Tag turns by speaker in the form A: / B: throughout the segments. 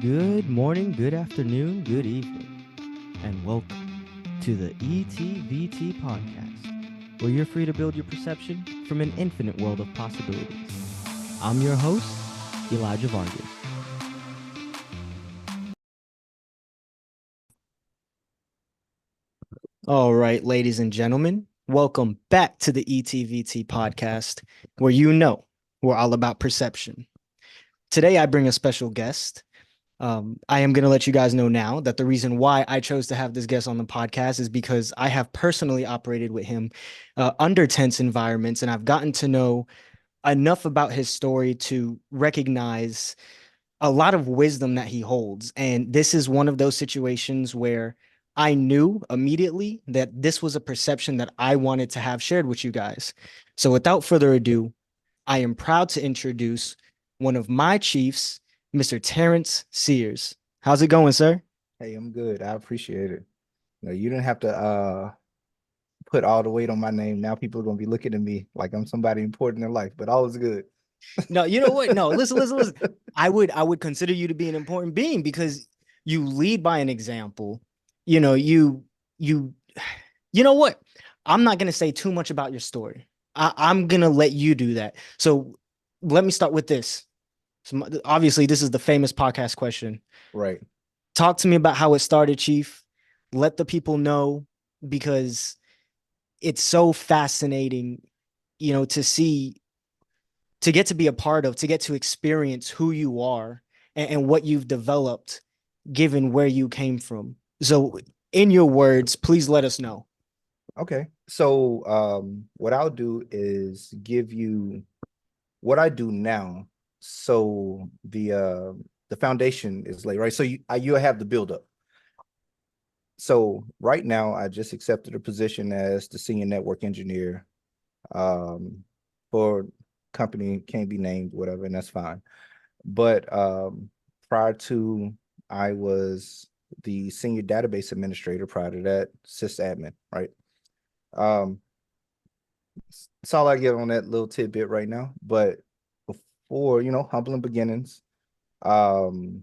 A: Good morning, good afternoon, good evening, and welcome to the ETVT podcast, where you're free to build your perception from an infinite world of possibilities. I'm your host, Elijah Vargas. All right, ladies and gentlemen, welcome back to the ETVT podcast, where we're all about perception. Today, I bring a special guest. I am going to let you guys know now that the reason why I chose to have this guest on the podcast is because I have personally operated with him under tense environments, and I've gotten to know enough about his story to recognize a lot of wisdom that he holds. And this is one of those situations where I knew immediately that this was a perception that I wanted to have shared with you guys. So without further ado, I am proud to introduce one of my chiefs, Mr. Terence Sears. How's it going, sir?
B: Hey, I'm good. I appreciate it. No, you didn't have to put all the weight on my name. Now people are gonna be looking at me like I'm somebody important in life, but all is good.
A: No, you know what? No, listen. I would consider you to be an important being because you lead by an example. You know, you you know what? I'm not gonna say too much about your story. I'm gonna let you do that. So let me start with this. So obviously, this is the famous podcast question.
B: Right.
A: Talk to me about how it started, Chief. Let the people know because it's so fascinating, to see, to get to be a part of, to get to experience who you are and what you've developed given where you came from. So, in your words, please let us know.
B: Okay. So what I'll do is give you what I do now. So the foundation is laid, right? So you have the build up. So right now I just accepted a position as the senior network engineer for company can't be named, whatever, and that's fine. But prior to, I was the senior database administrator. Prior to that, sysadmin, right? Um, that's all I get on that little tidbit right now. But before, humbling beginnings, um,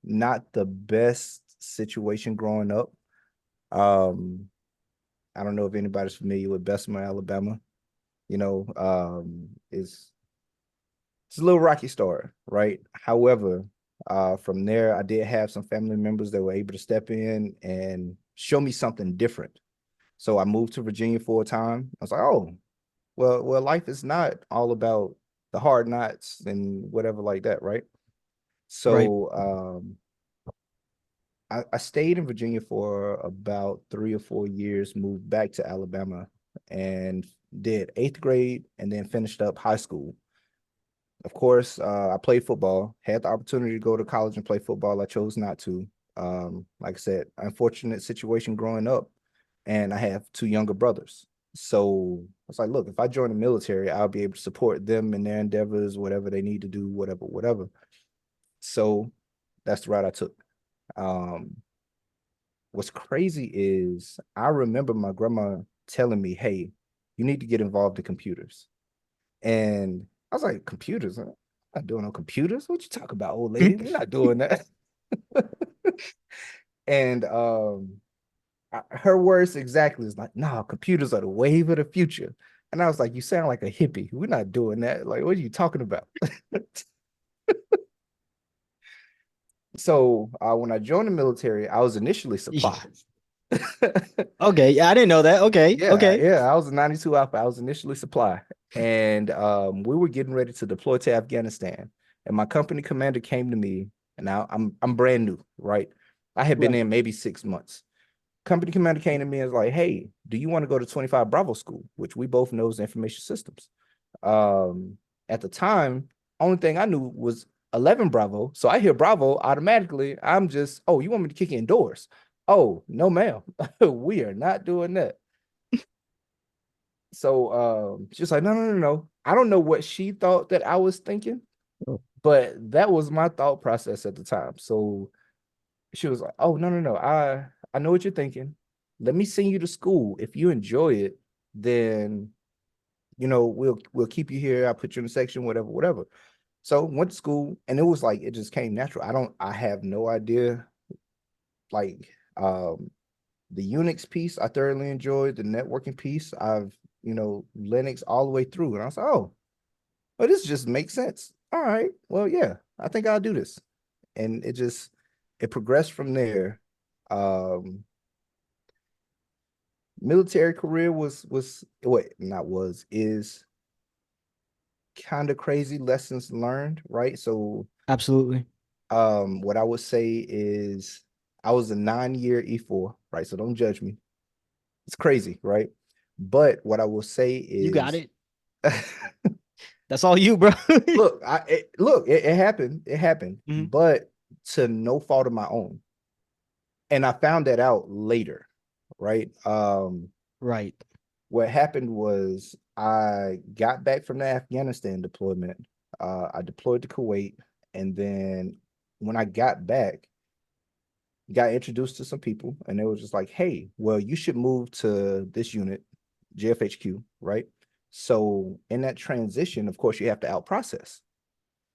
B: not the best situation growing up. Um, I don't know if anybody's familiar with Bessemer, Alabama. It's a little rocky story, right? However, from there, I did have some family members that were able to step in and show me something different. So I moved to Virginia for a time. I was like, oh, well, life is not all about the hard knocks and whatever like that, right?
A: Right.
B: So I stayed in Virginia for about 3 or 4 years, moved back to Alabama and did eighth grade and then finished up high school. Of course, I played football, had the opportunity to go to college and play football. I chose not to. Like I said, unfortunate situation growing up, and I have two younger brothers. So I was like, look, if I join the military, I'll be able to support them in their endeavors, whatever they need to do, whatever. So that's the route I took. Um, what's crazy is I remember my grandma telling me, hey, you need to get involved in computers. And I was like, computers? I'm not doing no computers. What you talk about, old lady? We're not doing that. And her words exactly is like, no, computers are the wave of the future. And I was like, you sound like a hippie. We're not doing that. Like, what are you talking about? So when I joined the military, I was initially supply.
A: Okay, yeah, I didn't know that. Okay,
B: Yeah,
A: okay.
B: yeah, I was a 92 Alpha. I was initially supply. And we were getting ready to deploy to Afghanistan. And my company commander came to me, and now I'm brand new, right? I had been
A: Right.
B: in maybe 6 months. Company commander came to me and was like, hey, do you want to go to 25 Bravo school, which we both know is information systems. At the time, only thing I knew was 11 Bravo. So I hear Bravo automatically. I'm just, oh, you want me to kick you indoors? Oh, no, ma'am. We are not doing that. So she's like, no. I don't know what she thought that I was thinking, but that was my thought process at the time. So she was like, oh, no. I know what you're thinking. Let me send you to school. If you enjoy it, then we'll keep you here. I'll put you in a section, whatever. So went to school, and it was like it just came natural. I have no idea. Like the Unix piece, I thoroughly enjoyed the networking piece. Linux all the way through, and I was like, oh, well, this just makes sense. All right, well, yeah, I think I'll do this, and it progressed from there. Um, Military career was what not was is kind of crazy lessons learned, right? So
A: Absolutely.
B: what I would say is I was a 9-year E4, right? So don't judge me. It's crazy, right? But what I will say
A: You got
B: is
A: it. That's all you, bro.
B: it happened. It happened,
A: Mhm.
B: but to no fault of my own. And I found that out later, right?
A: Right.
B: What happened was I got back from the Afghanistan deployment. I deployed to Kuwait, and then when I got back, got introduced to some people, and they were just like, "Hey, well, you should move to this unit, JFHQ, right?" So in that transition, of course, you have to out process.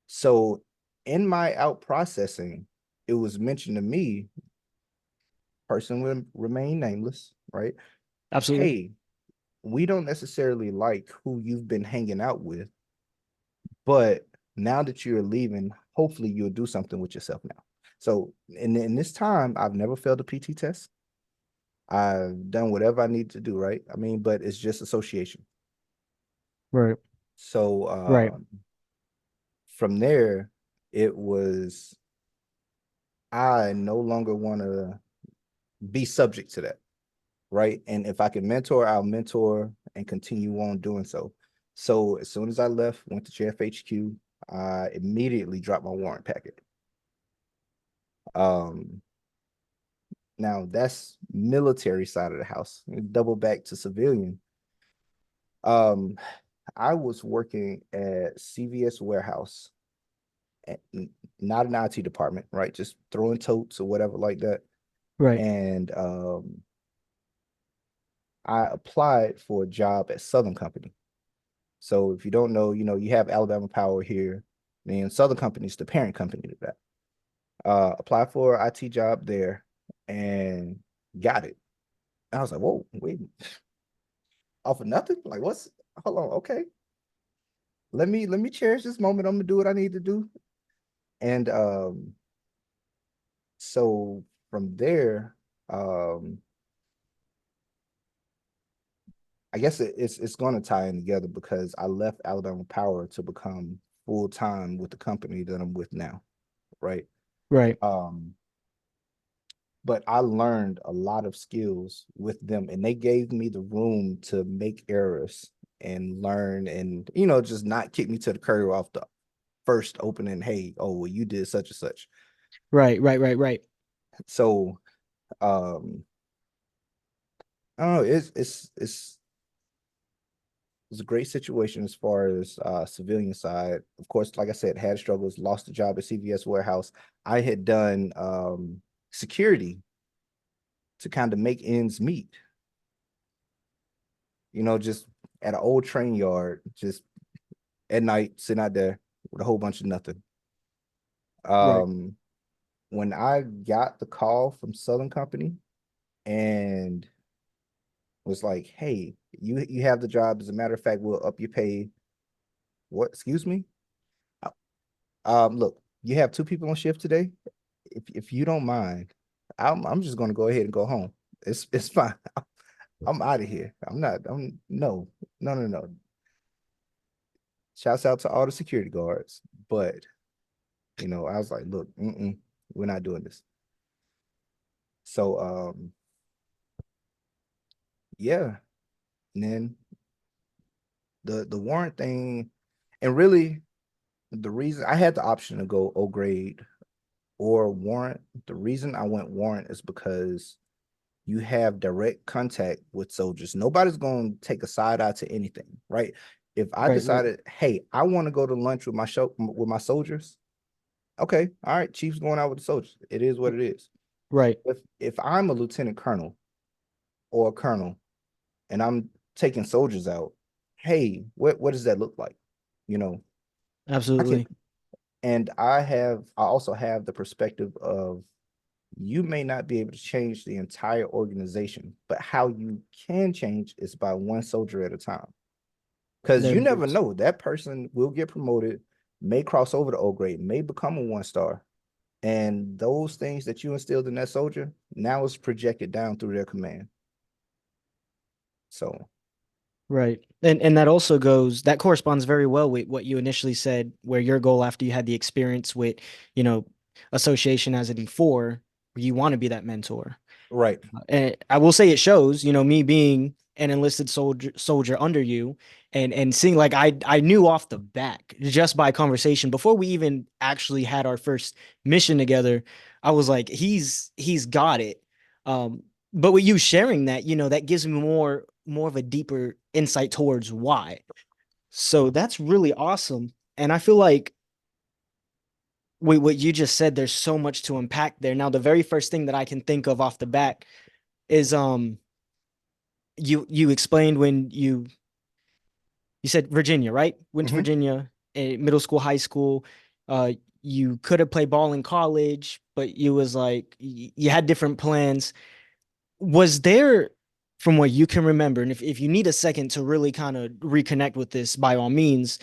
B: So in my out processing, it was mentioned to me, person will remain nameless, right?
A: Absolutely.
B: Hey, we don't necessarily like who you've been hanging out with, but now that you're leaving, hopefully you'll do something with yourself now. So in this time, I've never failed a PT test. I've done whatever I need to do, right? I mean, but it's just association.
A: Right.
B: So
A: Right.
B: from there, it was I no longer want to be subject to that, right? And if I can mentor, I'll mentor and continue on doing so. So as soon as I left, went to JFHQ, I immediately dropped my warrant packet. Um, Now that's military side of the house. Double back to civilian. Um, I was working at CVS warehouse, not an IT department, right? Just throwing totes or whatever like that.
A: Right.
B: And I applied for a job at Southern Company. So if you don't know, you have Alabama Power here, then Southern Company is the parent company to that. Applied for an IT job there and got it. I was like, whoa, wait, off of nothing? Like what's hold on, okay. Let me cherish this moment. I'm gonna do what I need to do. And so from there, um, I guess it's gonna tie in together because I left Alabama Power to become full time with the company that I'm with now, right?
A: Right.
B: Um, but I learned a lot of skills with them, and they gave me the room to make errors and learn, and just not kick me to the curb off the first opening. Hey, oh well, you did such and such.
A: Right. Right. Right. Right.
B: So um, I don't know. It's a great situation as far as civilian side. Of course, like I said, had struggles, lost a job at CVS warehouse. I had done security to kind of make ends meet. Just at an old train yard, just at night, sitting out there with a whole bunch of nothing.
A: Right.
B: Um, when I got the call from Southern Company and was like, "Hey, you have the job. As a matter of fact, we'll up your pay." What? Excuse me? Look, you have two people on shift today. If you don't mind, I'm just gonna go ahead and go home. It's fine. I'm out of here. I'm not. I'm no, no, no, no. Shouts out to all the security guards, but I was like, look, we're not doing this. So yeah. And then the warrant thing, and really the reason I had the option to go O grade or warrant. The reason I went warrant is because you have direct contact with soldiers. Nobody's going to take a side eye to anything, right? If I
A: Right. Right.
B: decided, hey, I want to go to lunch with my soldiers, okay, all right, chief's going out with the soldiers. It is what it is.
A: Right.
B: If I'm a lieutenant colonel or a colonel and I'm taking soldiers out, hey, what does that look like? You know, I can
A: Absolutely.
B: And I also have the perspective of you may not be able to change the entire organization, but how you can change is by one soldier at a time. Because
A: There
B: you never
A: moves.
B: know, that person will get promoted, may cross over to O grade, may become a 1 star. And those things that you instilled in that soldier now is projected down through their command. So,
A: Right. And that also goes, that corresponds very well with what you initially said, where your goal after you had the experience with, you know, association as an E4, you want to be that mentor.
B: right.
A: And I will say it shows, me being an enlisted soldier under you and seeing like I knew off the back just by conversation before we even actually had our first mission together. I was like, he's got it. But with you sharing that, that gives me more of a deeper insight towards why. So that's really awesome. And I feel like with what you just said, there's so much to unpack there. Now, the very first thing that I can think of off the bat is you explained when you said Virginia, right? Went to
B: Mm-hmm.
A: Virginia, middle school, high school. Uh, you could have played ball in college, but you was like you had different plans. Was there, from what you can remember, and if you need a second to really kind of reconnect with this, by all means,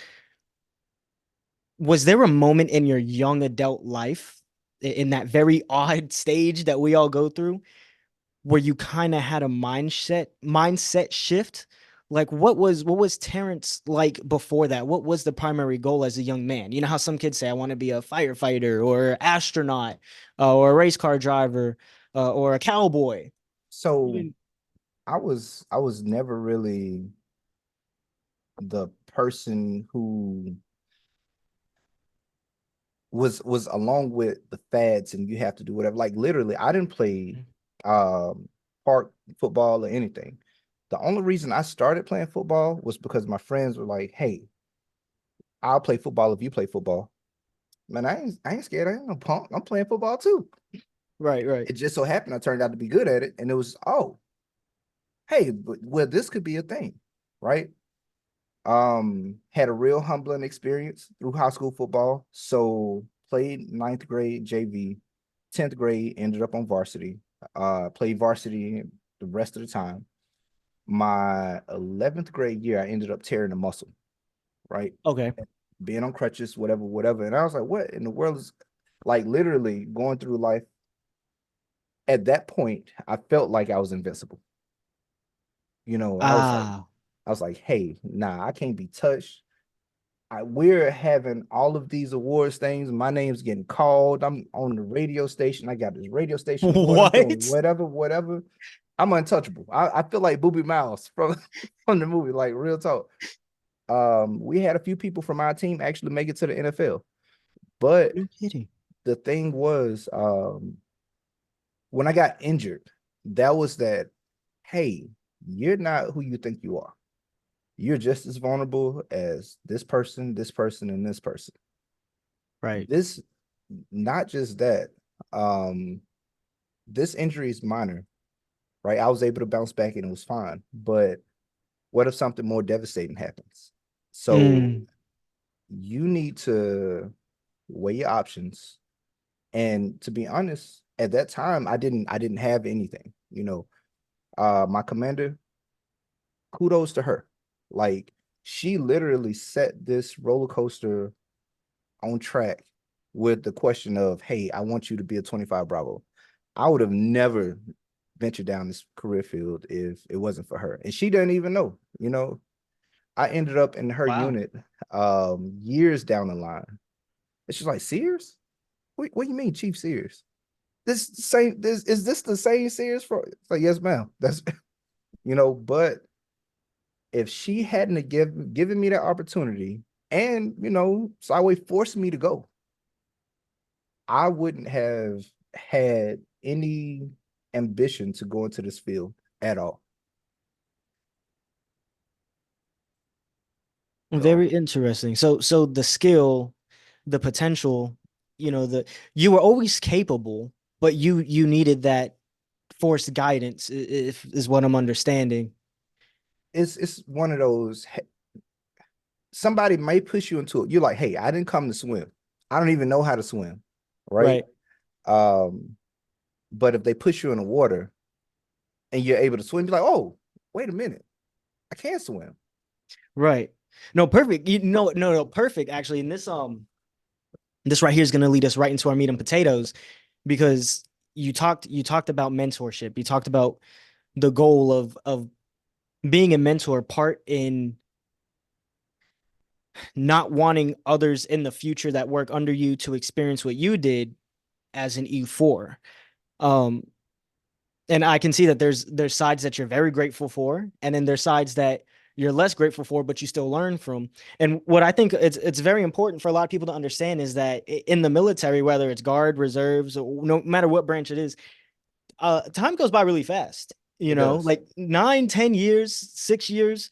A: was there a moment in your young adult life, in that very odd stage that we all go through, where you kind of had a mindset shift? Like what was Terrence like before that? What was the primary goal as a young man? You know how some kids say, I want to be a firefighter or astronaut, or a race car driver, or a cowboy.
B: So
A: Even
B: I was never really the person who was along with the fads and you have to do whatever. Like literally, I didn't play um park football or anything. The only reason I started playing football was because my friends were like, "Hey, I'll play football if you play football." Man, I ain't scared. I ain't no punk. I'm playing football too.
A: right, right.
B: It just so happened I turned out to be good at it, and it was hey, well, this could be a thing, right? Had a real humbling experience through high school football. So played ninth grade JV, 10th grade ended up on varsity. Played varsity the rest of the time. My 11th grade year, I ended up tearing a muscle, right?
A: Okay.
B: Being on crutches, whatever, whatever. And I was like, what in the world is like literally going through life? At that point, I felt like I was invincible.
A: Ah.
B: I was like, hey, nah, I can't be touched. We're having all of these awards things. My name's getting called. I'm on the radio station. I got this radio station award. I'm doing
A: What?
B: whatever, whatever. I'm untouchable. I feel like Booby Mouse from from the movie, like real talk. We had a few people from our team actually make it to the NFL. But
A: No kidding.
B: the thing was, when I got injured, that was that, hey, you're not who you think you are. You're just as vulnerable as this person, and this person.
A: Right.
B: This, not just that, um, this injury is minor, right? I was able to bounce back and it was fine. But what if something more devastating happens? So
A: Mm,
B: you need to weigh your options. And to be honest, at that time, I didn't have anything. My commander, kudos to her. Like she literally set this roller coaster on track with the question of, hey, I want you to be a 25 Bravo. I would have never ventured down this career field if it wasn't for her. And she didn't even know, I ended up in her
A: wow.
B: unit years down the line. And she's like, Sears? What do you mean, Chief Sears? This is this the same Sears for? It's like, yes, ma'am. That's but if she hadn't have given me that opportunity and Syway forced me to go, I wouldn't have had any ambition to go into this field at all. So
A: Very interesting. So the skill, the potential, you were always capable, but you needed that forced guidance, if is what I'm understanding.
B: it's one of those, somebody may push you into it. You're like, hey, I didn't come to swim. I don't even know how to swim, right?
A: Right.
B: Um, but if they push you in the water and you're able to swim, you're like, oh, wait a minute, I can swim.
A: Right. No, perfect. No, perfect. Actually, and this right here is going to lead us right into our meat and potatoes because you talked about mentorship. You talked about the goal of being a mentor, part in not wanting others in the future that work under you to experience what you did as an E4. Um, and I can see that there's sides that you're very grateful for, and then there's sides that you're less grateful for, but you still learn from. And what I think it's very important for a lot of people to understand is that in the military, whether it's guard, reserves, or no matter what branch it is, time goes by really fast. You
B: It
A: know,
B: does.
A: like 9, 10 years, 6 years,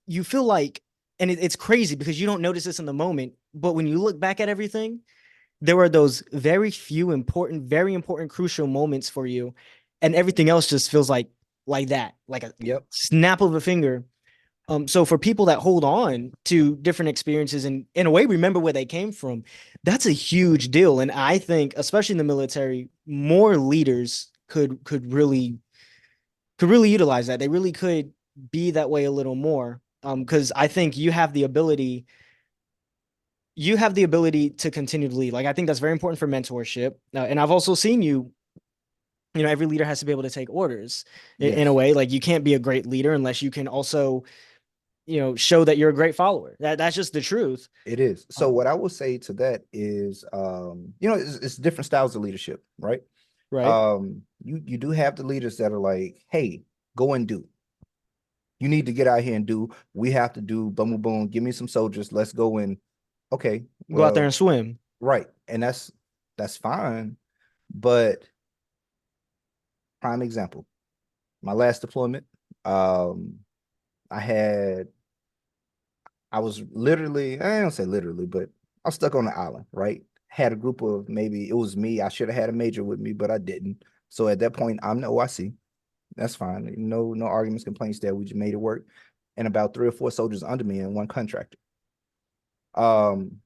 A: you feel like, and it's crazy because you don't notice this in the moment, but when you look back at everything, there were those very important, crucial moments for you, and everything else just feels like that, like a
B: Yep,
A: snap of a finger. So for people that hold on to different experiences and in a way remember where they came from, that's a huge deal. And I think, especially in the military, more leaders could really utilize that. They really could be that way a little more. Because I think you have the ability to continue to lead. Like I think that's very important for mentorship. And I've also seen every leader has to be able to take orders in a
B: yes,
A: way. Like you can't be a great leader unless you can also, show that you're a great follower. That's just the truth.
B: it is. So
A: Um,
B: what I will say to that is, it's different styles of leadership, right?
A: right.
B: You do have the leaders that are like, hey, go and do. You need to get out here and do. We have to do boom, boom, boom. Give me some soldiers. Let's go and okay,
A: Go out there and
B: well,
A: swim.
B: right. And that's fine. But prime example, my last deployment, um, I had I was literally, I don't say literally, but I was stuck on the island, right? Had a group of maybe it was me. I should have had a major with me, but I didn't. So at that point, I'm the OIC. That's fine. No arguments, complaints there. We just made it work. And about 3 or 4 soldiers under me and one contractor. Um,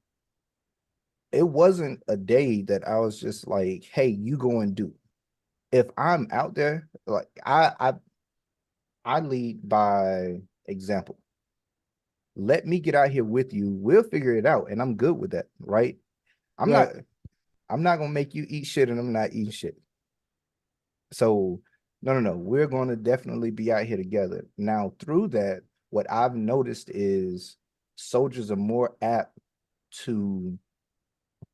B: it wasn't a day that I was just like, hey, you go and do. If I'm out there, like I lead by example. Let me get out here with you. We'll figure it out. And I'm good with that, right? I'm not
A: Right.
B: I'm not gonna make you eat shit and I'm not eating shit. So no. We're gonna definitely be out here together. Now, through that, what I've noticed is soldiers are more apt to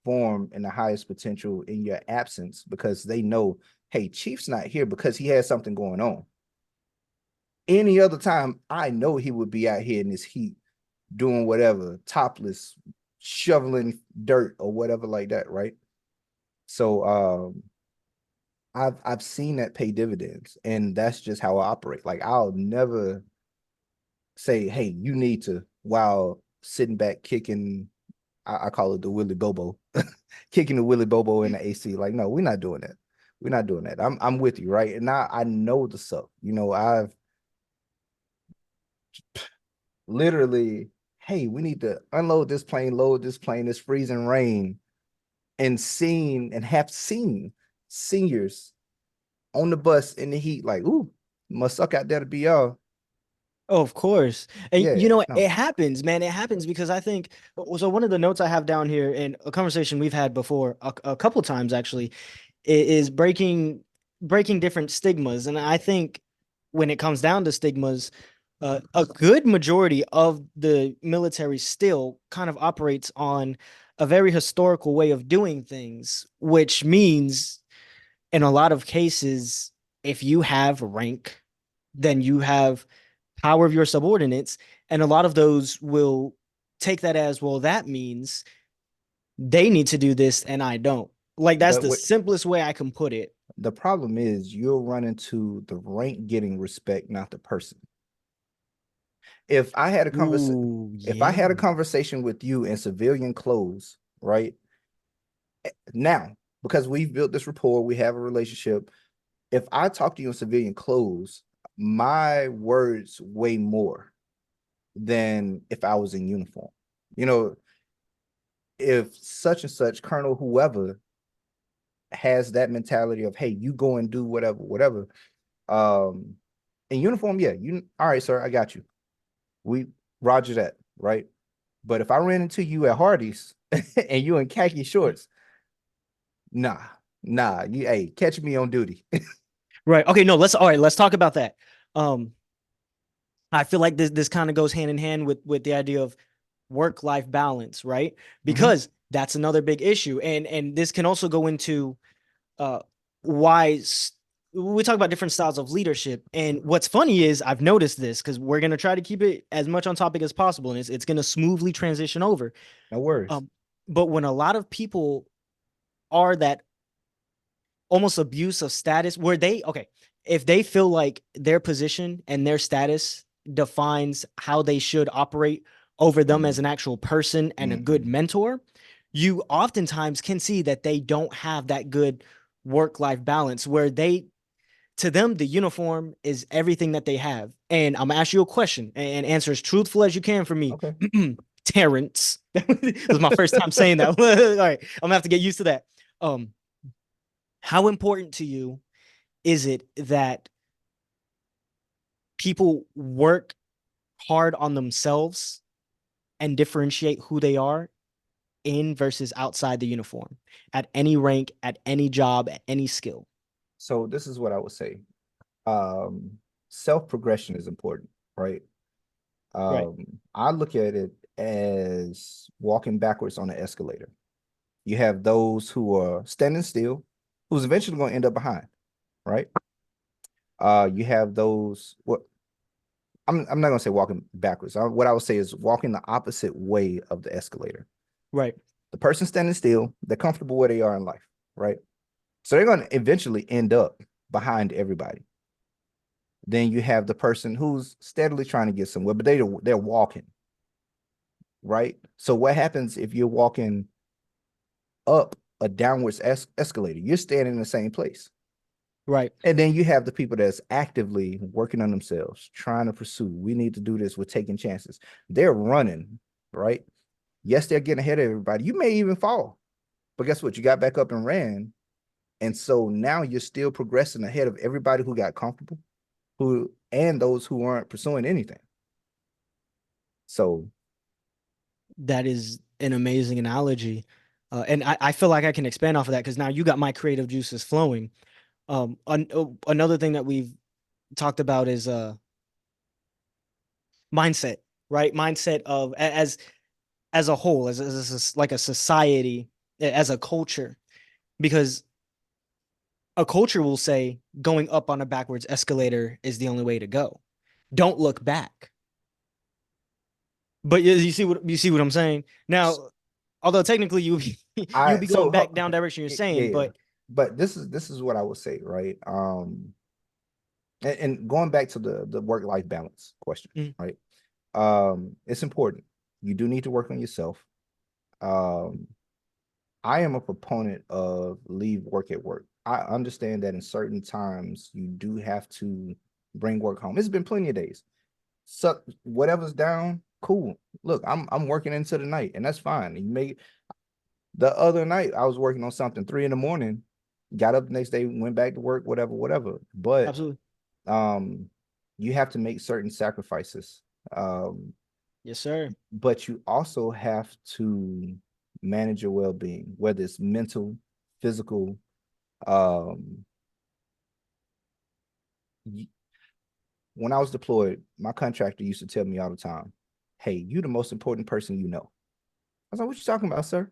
B: perform in the highest potential in your absence because they know, hey, Chief's not here because he has something going on. Any other time, I know he would be out here in this heat doing whatever, topless, shoveling dirt or whatever like that, right? So I've seen that pay dividends, and that's just how I operate. Like I'll never say, "Hey, you need to," while sitting back kicking. I call it the Willy Bobo, kicking the Willy Bobo in the AC. Like, no, we're not doing that. We're not doing that. I'm with you, right? And I know the stuff. I've literally, hey, we need to unload this plane, load this plane. It's freezing rain, and have seen seniors on the bus in the heat. Like, ooh, must suck out there to be y'all.
A: Oh, of course. And
B: Yeah,
A: it
B: no,
A: happens, man. It happens because I think so. One of the notes I have down here in a conversation we've had before, a couple times actually, is breaking different stigmas. And I think when it comes down to stigmas, a good majority of the military still kind of operates on a very historical way of doing things, which means in a lot of cases, if you have rank, then you have power of your subordinates. And a lot of those will take that as, well, that means they need to do this and I don't. Like that's
B: but
A: the
B: what
A: simplest way I can put it.
B: the problem is, you'll run into the rank getting respect, not the person. If I had a conversation,
A: Ooh,
B: if I had a
A: yeah.
B: conversation with you in civilian clothes, right now, because we've built this rapport, we have a relationship. If I talk to you in civilian clothes, my words weigh more than if I was in uniform. You know, if such and such Colonel whoever has that mentality of, hey, you go and do whatever, whatever. Um, in uniform, yeah, you all right, sir, I got you. We Roger that, right? But if I ran into you at Hardee's and you in khaki shorts, nah, nah, you hey, catch me on duty.
A: Right. Okay, no, let's talk about that. Um, I feel like this kind of goes hand in hand with the idea of work-life balance, right?
B: Mhm.
A: Because that's another big issue. And this can also go into uh why we talk about different styles of leadership. And what's funny is I've noticed this because we're gonna try to keep it as much on topic as possible, and it's gonna smoothly transition over.
B: No worries.
A: Um, but when a lot of people are that almost abuse of status where they okay, if they feel like their position and their status defines how they should operate over them as
B: Mhm.
A: an actual person and a good
B: Mhm.
A: mentor, you oftentimes can see that they don't have that good work-life balance where they to them the uniform is everything that they have. And I'm gonna ask you a question and answer as truthful as you can for me.
B: Okay.
A: Terrence. This is my first time saying that. All right, I'm gonna have to get used to that. um how important to you is it that people work hard on themselves and differentiate who they are in versus outside the uniform at any rank, at any job, at any skill?
B: So this is what I would say. Um, self-progression is important, right?
A: Right,
B: I look at it as walking backwards on an escalator. You have those who are standing still, who's eventually going to end up behind, right? You have those. What I'm not going to say walking backwards. What I would say is walking the opposite way of the escalator.
A: right,
B: The person standing still, they're comfortable where they are in life, right? So they're going to eventually end up behind everybody. Then you have the person who's steadily trying to get somewhere, but they're walking, right? So what happens if you're walking up a downwards escalator? You're standing in the same place.
A: right.
B: And then you have the people that's actively working on themselves, trying to pursue. We need to do this. We're taking chances. They're running, right? Yes, they're getting ahead of everybody. You may even fall, but guess what? You got back up and ran. And so now you're still progressing ahead of everybody who got comfortable, who and those who aren't pursuing anything. So
A: That is an amazing analogy. And I feel like I can expand off of that because now you got my creative juices flowing. Another thing that we've talked about is mindset, right? Mindset of as a whole, as like a society, as a culture, because a culture will say going up on a backwards escalator is the only way to go. Don't look back. But you see what I'm saying? Now, although technically you'll
B: I
A: be going
B: so
A: back down direction you're
B: yeah,
A: saying,
B: yeah.
A: but
B: But this is what I would say, right? And going back to the work-life balance question,
A: mm,
B: right? It's important. You do need to work on yourself. Um, I am a proponent of leave work at work. I understand that in certain times you do have to bring work home. It's been plenty of days. So whatever's down, cool. Look, I'm working into the night, and that's fine. You may the other night I was working on something 3 in the morning, got up the next day, went back to work, whatever, whatever. But
A: absolutely.
B: um you have to make certain sacrifices. Um,
A: Yes, sir.
B: but you also have to manage your well-being, whether it's mental, physical. Um, when I was deployed, my contractor used to tell me all the time, "Hey, you the most important person you know." I was like, "What you talking about, sir?"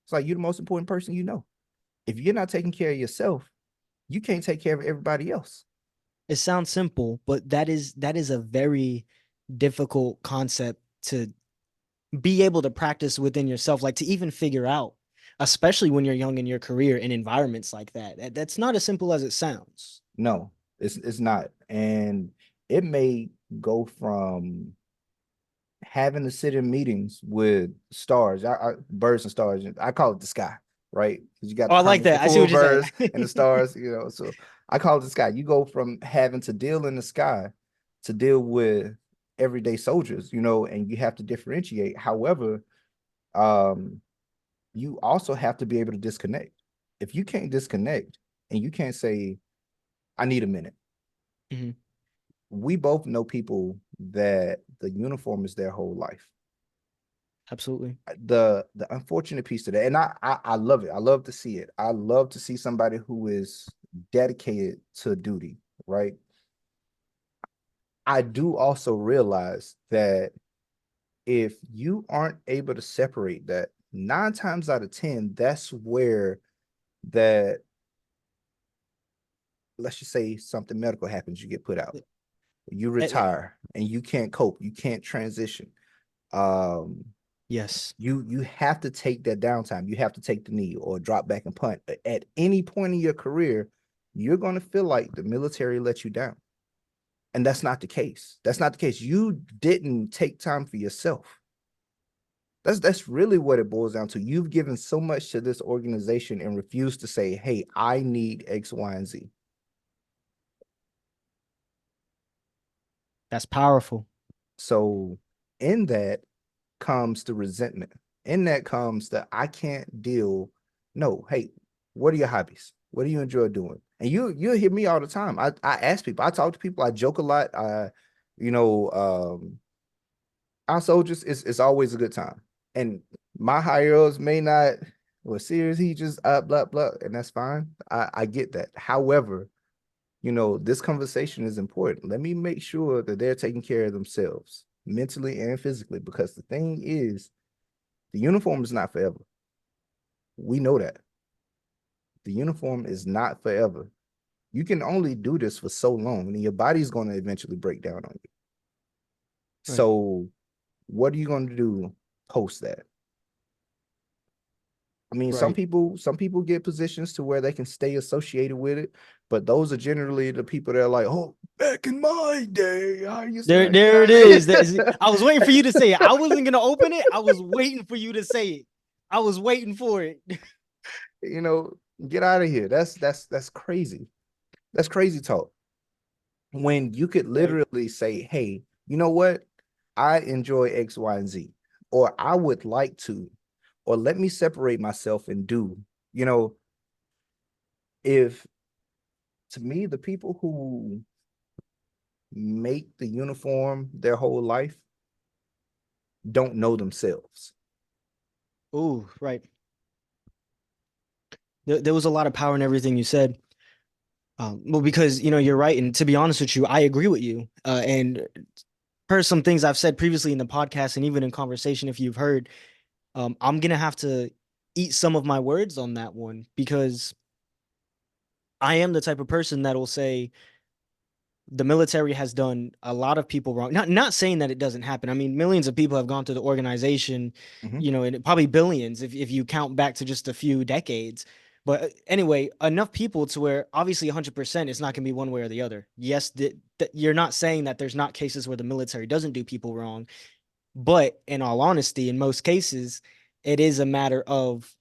B: It's like, "You the most important person you know. If you're not taking care of yourself, you can't take care of everybody else."
A: It sounds simple, but that is a very difficult concept to be able to practice within yourself, like to even figure out, especially when you're young in your career in environments like that. That's not as simple as it sounds.
B: No, it's not. And it may go from having to sit in meetings with stars, birds and stars. I call it the sky, right? Because you got
A: Oh,
B: the
A: I like
B: prominence, the
A: that. I see
B: full
A: what you're saying.
B: birds and the stars, So I call it the sky. You go from having to deal in the sky to deal with everyday soldiers, and you have to differentiate. However, um, you also have to be able to disconnect. If you can't disconnect and you can't say, I need a minute.
A: Mhm.
B: We both know people that the uniform is their whole life.
A: Absolutely.
B: The unfortunate piece to that, and I love it. I love to see it. I love to see somebody who is dedicated to duty, right? I do also realize that if you aren't able to separate that, 9 times out of 10, that's where that, let's just say something medical happens, you get put out, you
A: Eh, eh,
B: retire, and you can't cope, you can't transition. Um,
A: yes.
B: you have to take that downtime. You have to take the knee or drop back and punt. At any point in your career, you're going to feel like the military let you down. And that's not the case. That's not the case. You didn't take time for yourself. That's really what it boils down to. You've given so much to this organization and refused to say, hey, I need X, Y, and Z.
A: That's powerful.
B: So in that comes the resentment. In that comes the I can't deal. No, hey, what are your hobbies? What do you enjoy doing? And you'll hear me all the time. I ask people, I talk to people, I joke a lot. You know, our soldiers, it's always a good time. And my higher ups may not, well, Sears, he just blah blah, and that's fine. I get that. However, you know, this conversation is important. Let me make sure that they're taking care of themselves mentally and physically, because the thing is, the uniform is not forever. We know that. The uniform is not forever. You can only do this for so long, and your body's going to eventually break down on you.
A: Right.
B: So, what are you going to do post that? I mean,
A: Right.
B: some people get positions to where they can stay associated with it, but those are generally the people that are like, oh, back in my day, I used to, you
A: There
B: know
A: it
B: what
A: is.
B: I mean?
A: I was waiting for you to say it. I wasn't gonna open it. I was waiting for you to say it. I was waiting for it.
B: You know, get out of here. That's crazy. That's crazy talk. When you could
A: Right.
B: literally say, hey, you know what? I enjoy X, Y, and Z, or I would like to, or let me separate myself and do, you know, if to me, the people who make the uniform their whole life don't know themselves.
A: Oh, right. There was a lot of power in everything you said. Well, because you're right, and to be honest with you, I agree with you. And per some things I've said previously in the podcast, and even in conversation, if you've heard, I'm gonna have to eat some of my words on that one because I am the type of person that will say the military has done a lot of people wrong. Not saying that it doesn't happen. I mean, millions of people have gone through the organization,
B: Mhm.
A: and probably billions if you count back to just a few decades. But anyway, enough people to where obviously 100% it's not going to be one way or the other. Yes, you're not saying that there's not cases where the military doesn't do people wrong, but in all honesty, in most cases, it is a matter of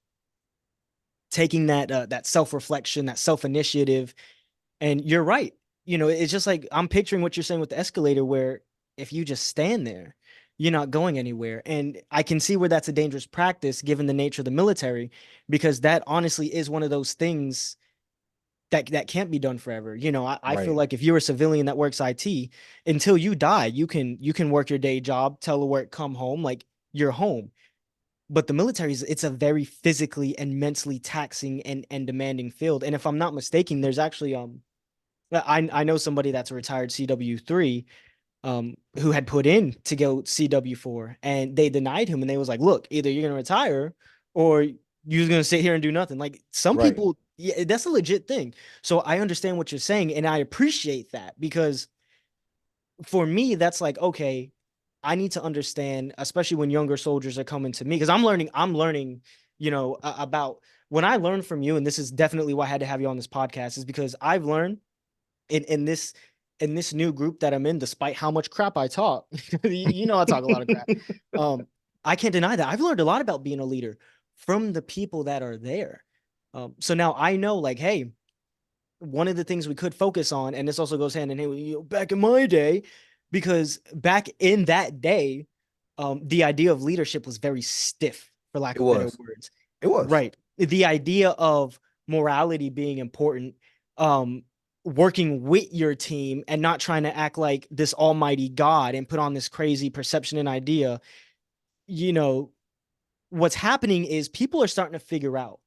A: taking that self-reflection, that self-initiative. And you're right. It's just like I'm picturing what you're saying with the escalator, where if you just stand there, you're not going anywhere. And I can see where that's a dangerous practice given the nature of the military, because that honestly is one of those things that can't be done forever. I feel
B: Right.
A: like if you're a civilian that works IT, until you die, you can work your day job, telework, come home, like you're home. But the military it's a very physically and mentally taxing and demanding field. And if I'm not mistaken, there's actually I know somebody that's a retired CW3 who had put in to go CW4, and they denied him, and they was like, look, either you're gonna retire or you're gonna sit here and do nothing. Like some
B: Right.
A: people, yeah, that's a legit thing. So I understand what you're saying, and I appreciate that, because for me, that's like, okay, I need to understand, especially when younger soldiers are coming to me, because I'm learning, about when I learned from you, and this is definitely why I had to have you on this podcast, is because I've learned in this new group that I'm in, despite how much crap I talk, I talk a lot of crap. Um, I can't deny that I've learned a lot about being a leader from the people that are there. So now I know, like, hey, one of the things we could focus on, and this also goes hand in hand with back in my day, because back in that day, the idea of leadership was very stiff, for lack
B: It
A: of better
B: was.
A: words.
B: It was.
A: Right. The idea of morality being important, um, working with your team and not trying to act like this almighty God and put on this crazy perception and idea. You know, what's happening is people are starting to figure out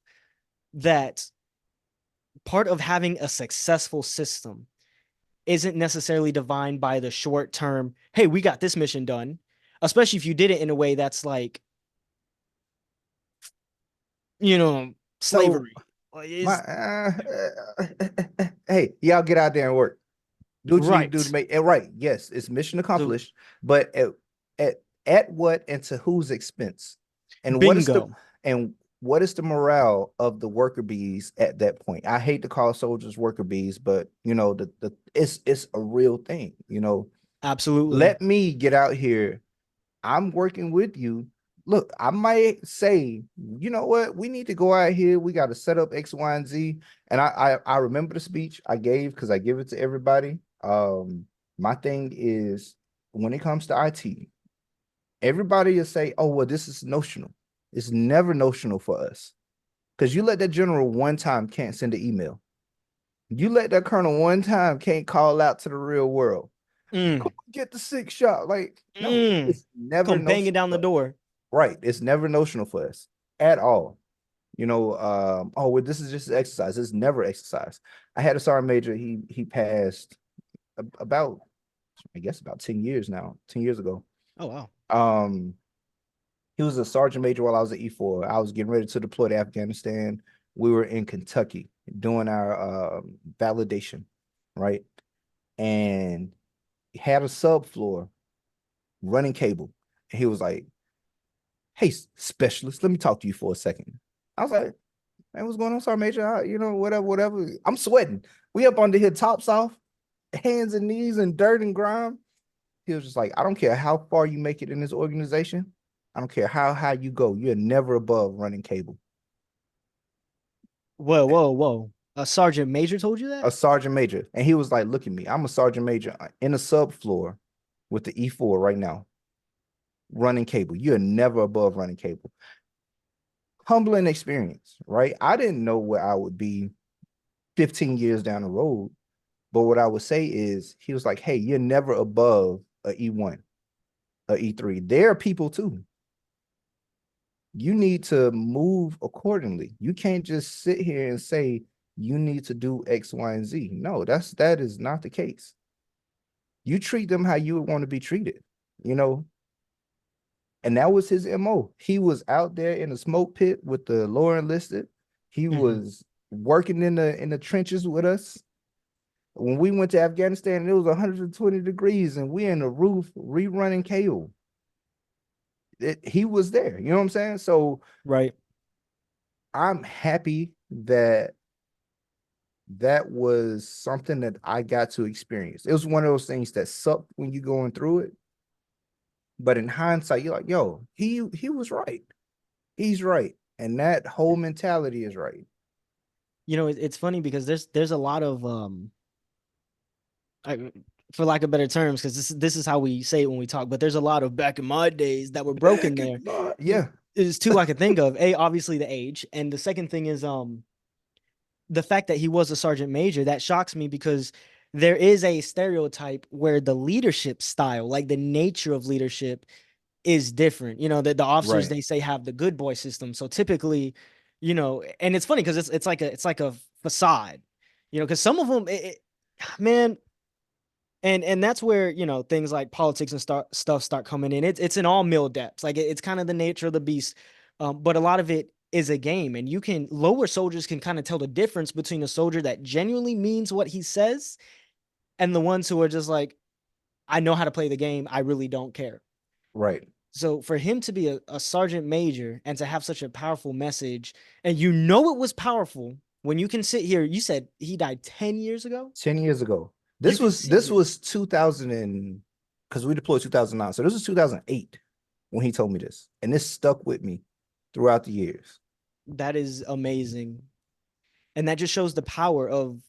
A: that part of having a successful system isn't necessarily defined by the short term, hey, we got this mission done, especially if you did it in a way that's like, you know,
B: So
A: slavery.
B: my
A: Is
B: hey, y'all get out there and work. Do what you need to do to
A: right.
B: make it right. Yes, it's mission
A: So
B: accomplished, but at at what and to whose expense? And
A: bingo.
B: and what is the morale of the worker bees at that point? I hate to call soldiers worker bees, but you know, the it's a real thing, you know.
A: Absolutely.
B: Let me get out here. I'm working with you. Look, I might say, you know what, we need to go out here. We got to set up X, Y, and Z. And I remember the speech I gave because I give it to everybody. My thing is when it comes to IT, everybody will say, oh, well, this is notional. It's never notional for us. Because you let that general one time can't send an email. You let that colonel one time can't call out to the real world. Go
A: Mm,
B: get the 6 shot. Like, no,
A: mm.
B: it's never
A: Come banging
B: notional
A: down the
B: for us.
A: door.
B: Right. It's never notional for us at all. You know, oh, well, this is just exercise. It's never exercise. I had a sergeant major. He passed about, I guess, about 10 years now, 10 years ago.
A: Oh wow.
B: Um, he was a sergeant major while I was at E4. I was getting ready to deploy to Afghanistan. We were in Kentucky doing our validation, right? And had a subfloor running cable. And he was like, hey, specialist, let me talk to you for a second. I was like, man, what's going on, Sergeant Major? You know, whatever, whatever. I'm sweating. We up under here, tops off, hands and knees and dirt and grime. He was just like, I don't care how far you make it in this organization. I don't care how high you go. You're never above running cable.
A: Whoa, whoa, whoa. A sergeant major told you that?
B: A sergeant major. And he was like, look at me. I'm a sergeant major in a subfloor with the E4 right now, running cable. You're never above running cable. Humbling experience, right? I didn't know where I would be 15 years down the road. But what I would say is, he was like, hey, you're never above a E1, a E3. There are people too. You need to move accordingly. You can't just sit here and say you need to do X, Y, and Z. No, that is not the case. You treat them how you would want to be treated, you know. And that was his MO. He was out there in the smoke pit with the lower enlisted. He
A: Mm-hmm.
B: was working in the trenches with us. When we went to Afghanistan, it was 120 degrees, and we in the roof rerunning KO. He was there. You know what I'm saying? So
A: Right.
B: I'm happy that that was something that I got to experience. It was one of those things that sucked when you're going through it, but in hindsight, you're like, yo, he was right. He's right, and that whole mentality is right.
A: You know, it's funny because there's a lot of I, for lack of better terms, because this is how we say it when we talk, but there's a lot of back in my days that were broken
B: Back in
A: there.
B: my yeah,
A: Is two I could think of. A, obviously the age, and the second thing is the fact that he was a sergeant major. That shocks me because there is a stereotype where the leadership style, like the nature of leadership, is different. You know, the officers
B: right,
A: they say have the good boy system. So typically, you know, and it's funny because it's like a facade, you know, because some of them, man, and that's where you know things like politics and stuff start coming in. It's in all mill depths. Like it's kind of the nature of the beast, but a lot of it is a game, and you can lower soldiers can kind of tell the difference between a soldier that genuinely means what he says and the ones who are just like, I know how to play the game. I really don't care.
B: right.
A: So for him to be a sergeant major and to have such a powerful message, and you know it was powerful when you can sit here. You said he died 10 years ago.
B: 10 years ago.
A: You can sit
B: This
A: here.
B: was 2000 and because we deployed 2009. So this was 2008 when he told me this. And this stuck with me throughout the years.
A: That is amazing. And that just shows the power of,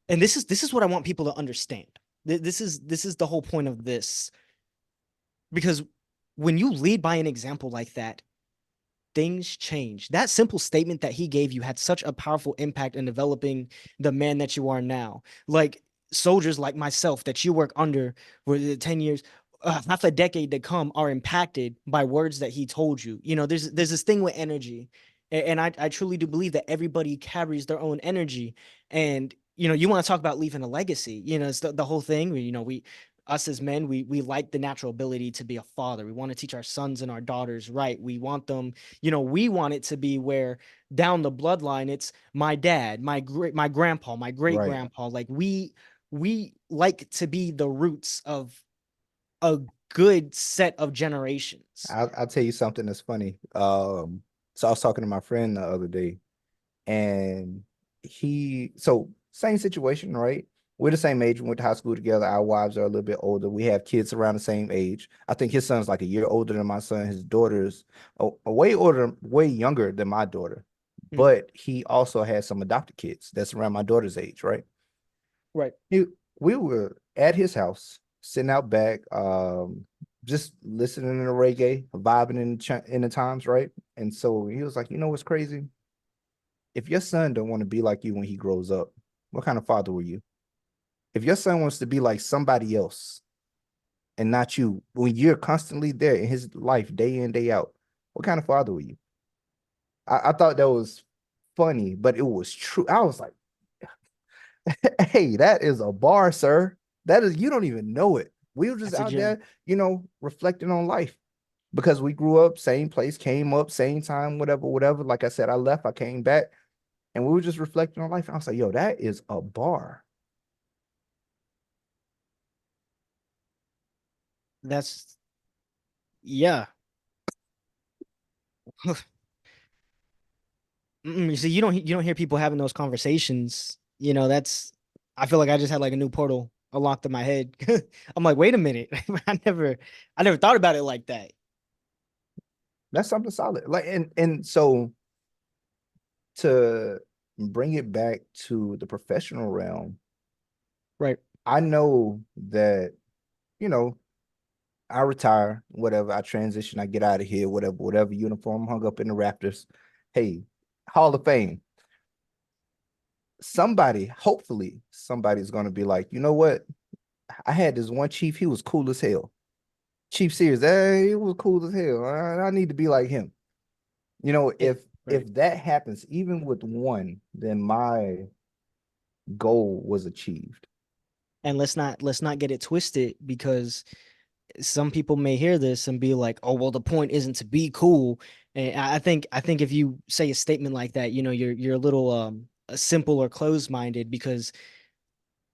A: and this is what I want people to understand. This is the whole point of this. Because when you lead by an example like that, things change. That simple statement that he gave you had such a powerful impact in developing the man that you are now. Like soldiers like myself that you work under for the 10 years, half a decade to come are impacted by words that he told you. You know, there's this thing with energy. And I truly do believe that everybody carries their own energy. And, you know, you want to talk about leaving a legacy, you know, it's the whole thing. You know, us as men, we like the natural ability to be a father. We want to teach our sons and our daughters right. We want them, you know, we want it to be where down the bloodline, it's my dad, my grandpa, my great
B: Right.
A: grandpa. Like we like to be the roots of a good set of generations.
B: I'll tell you something that's funny. So I was talking to my friend the other day, and so same situation, right? We're the same age. We went to high school together. Our wives are a little bit older. We have kids around the same age. I think his son's like a year older than my son. His daughter's a way older, way younger than my daughter.
A: Mm,
B: But he also has some adopted kids that's around my daughter's age, right?
A: right.
B: He, we were at his house, sitting out back, just listening to reggae, vibing in the times, right? And so he was like, you know what's crazy? If your son don't want to be like you when he grows up, what kind of father were you? If your son wants to be like somebody else and not you, when you're constantly there in his life, day in, day out, what kind of father were you? I thought that was funny, but it was true. I was like, hey, that is a bar, sir. That is, you don't even know it. We were just
A: That's a
B: out
A: gem.
B: there, reflecting on life because we grew up, same place, came up, same time, whatever, whatever. Like I said, I left, I came back, and we were just reflecting on life. I was like, yo, that is a bar.
A: That's yeah. You see, you don't hear people having those conversations. You know, that's I feel like I just had like a new portal unlocked in my head. I'm like, wait a minute. I never thought about it like that.
B: That's something solid. Like, and so to bring it back to the professional realm,
A: Right.
B: I know that, you know, I retire, whatever, I transition, I get out of here, whatever, whatever, uniform hung up in the Raptors. Hey, Hall of Fame. Somebody, hopefully, somebody's gonna be like, you know what? I had this one chief, he was cool as hell. Chief Sears, hey, he was cool as hell. I need to be like him. You know,
A: It, right.
B: if that happens, even with one, then my goal was achieved.
A: And let's not get it twisted because some people may hear this and be like, "Oh, well, the point isn't to be cool." And I think if you say a statement like that, you know, you're a little simple or closed-minded because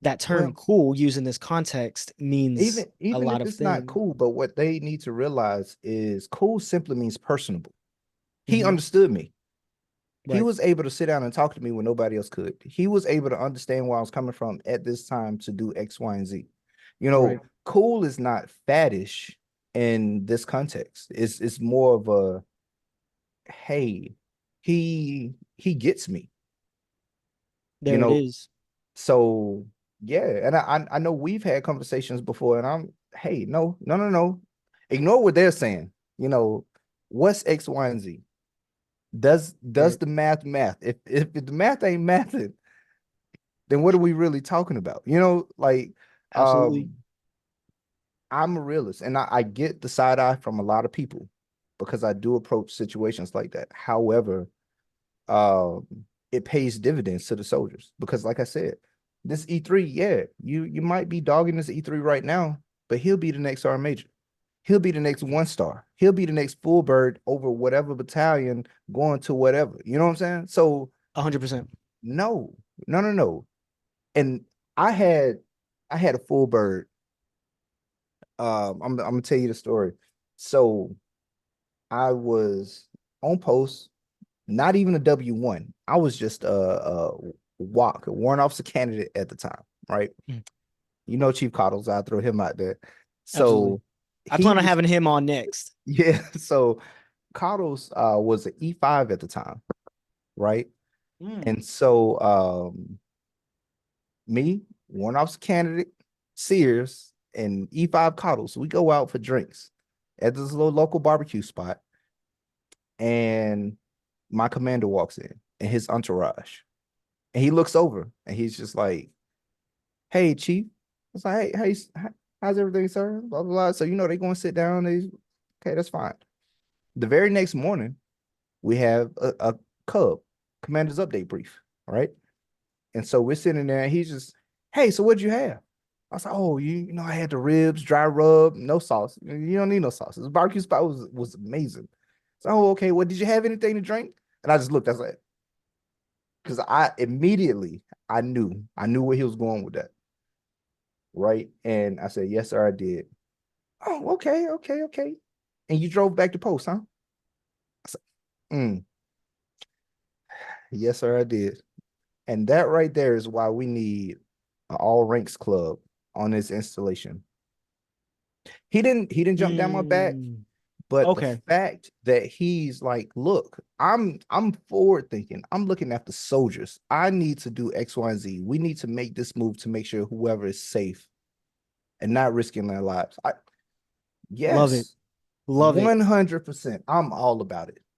A: that term
B: Well,
A: "cool" used in this context means a
B: even
A: lot
B: if
A: of
B: it's not
A: things.
B: cool, but what they need to realize is cool simply means personable. He
A: Hmm.
B: understood me. He
A: Right.
B: was able to sit down and talk to me when nobody else could. He was able to understand where I was coming from at this time to do X, Y, and Z. You
A: Right.
B: know, cool is not faddish in this context. It's more of a, hey, he gets me, you
A: There it
B: know.
A: is.
B: So yeah, and I know we've had conversations before, and I'm, hey, no, no, no, no. Ignore what they're saying. You know, what's X, Y, and Z? Does
A: Right.
B: the math? If the math ain't mathing, then what are we really talking about? You know, like,
A: Absolutely.
B: um, I'm a realist and I get the side eye from a lot of people because I do approach situations like that. However, um, it pays dividends to the soldiers because, like I said, this E3, yeah, you might be dogging this E3 right now, but he'll be the next sergeant major. He'll be the next one star. He'll be the next full bird over whatever battalion going to whatever. You know what I'm saying? So
A: 100%.
B: no, no, no, no. And I had I had a full bird. I'm gonna tell you the story. So I was on post, not even a W1. I was just a WOC, a warrant officer candidate at the time, right?
A: Mhm.
B: You know, Chief Cottles, I throw him out there.
A: Absolutely.
B: So
A: I
B: he
A: plan on
B: was,
A: having him on next.
B: yeah. So Cottles was an E5 at the time, right?
A: Mm.
B: And so me, warrant officer candidate, Sears, and E5 Cottles, we go out for drinks at this little local barbecue spot. and my commander walks in and his entourage. And he looks over and he's just like, "Hey, Chief." I was like, "Hey, how's everything, sir?" Blah, blah, blah. So, they go and sit down. Okay, that's fine. The very next morning, we have a Cub commander's update brief. All right. And so we're sitting there and he's just, "Hey, so what'd you have?" I was like, "Oh, I had the ribs, dry rub, no sauce. You don't need no sauce. The barbecue spot was amazing." So, "Oh, okay. Well, did you have anything to drink?" And I just looked, I was like, because I knew where he was going with that. Right. And I said, "Yes, sir, I did." "Oh, okay, okay, okay. And you drove back to post, huh?" I said, "Mm, yes, sir, I did." And that right there is why we need an all ranks club on this installation. He didn't jump down my back,
A: Mm,
B: but the
A: okay.
B: fact that he's like, "Look, I'm forward thinking. I'm looking at the soldiers. I need to do X, Y, and Z. We need to make this move to make sure whoever is safe and not risking their lives."
A: Love it.
B: Yes,
A: Love it.
B: 100%. I'm all about it.